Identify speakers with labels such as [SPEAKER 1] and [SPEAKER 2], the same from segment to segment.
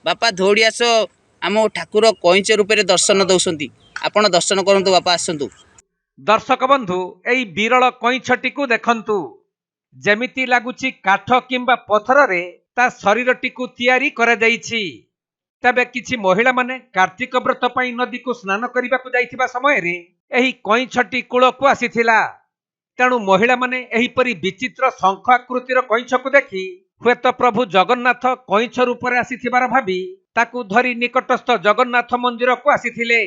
[SPEAKER 1] बापा दौड़ी आस आम ठाकुर कईच रूप दर्शन दौरान आपण दर्शन करंतु बापा आसतु।
[SPEAKER 2] दर्शक बंधु एई विरल कईछटी को देखंतु जेमिति लागुची काठ किंबा पत्थर रे ता शरीरटी को तैयारी करा जाईछि। तबे किछि महिला माने कार्तिक व्रत पई नदी को स्नान करबा को जाईथिबा समय रे एही कईछटी कूल को आसीथिला। तेणु महिला माने एही परी विचित्र शंख आकृतिर कईछ को देखि हुएत प्रभु जगन्नाथ कईछ रूप रे आसीथिबार भाबी ताकू धरी निकटस्थ जगन्नाथ मंदिर को आसीथिले।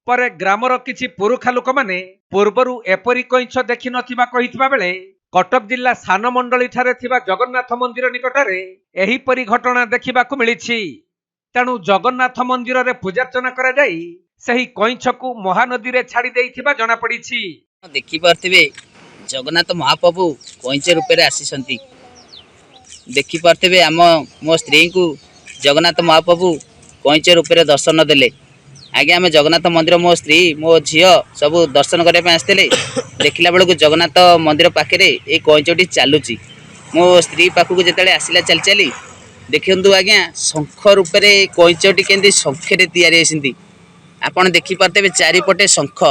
[SPEAKER 2] परे ग्रामर किछि पुरुखा लोक माने पूर्वरु एपरी कईछ देखि नथिबा कहितबा बेले कटक जिल्ला सानमंडली ठारे थिबा जगन्नाथ मंदिर निकटरे एही परी घटना देखिबाकू मिलिछि। तेणु जगन्नाथ मंदिर रे पूजार्चना करा जाई सही कईछ को महानदी रे छाड़ी देइथिबा जणा पड़िछि।
[SPEAKER 1] देखि पारथिबे जगन्नाथ महाप्रभु कईच रूप आसीसंती। देखि पारथिबे आम मो स्त्री को जगन्नाथ महाप्रभु कईच रूप दर्शन देले। आगे आम जगन्नाथ मंदिर मो स्त्री मो झील सब दर्शन करने आसते देखला बेलू जगन्नाथ मंदिर पाखे ये कईचटी चलुची। मो स्त्री पाखक जिते आसला चली चली देखु आज्ञा शंख रूप कईचटी केमती शंखे तैयारी आपड़ देखिपे चारिपटे शंख।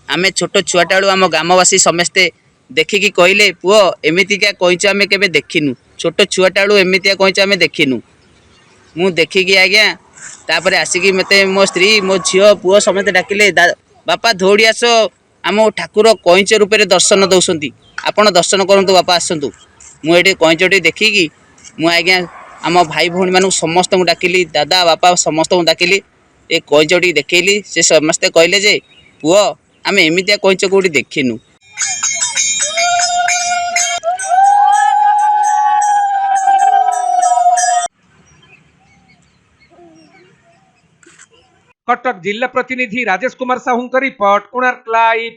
[SPEAKER 1] आम छोट छुआटा बेलू आम ग्रामवासी समस्ते देखिकी कहले पुओ एमतीका कईच आम के देखिनु, छोट छुआटा बेलू एमतिया कईच आम देखिनु। मु देखिकी आज्ञा तापर आसिकी मते मो स्त्री मो झील पुओ समस्ते डाकिले बापा दौड़ी आस आम ठाकुर कईच रूप दर्शन दौरान आपण दर्शन करंतु बापा आसतु। मुझे कईचटी देखिकी मुझे आम भाई भौणी मानू समस्त डाकिली दादा बापा समस्त डाकिली ए कईचटी देखली। से समस्ते कहले जे पुओ आम एमतिया कईच कौटी देखिनु।
[SPEAKER 2] कटक जिला प्रतिनिधि राजेश कुमार साहू रिपोर्ट, कोणार्क लाइव।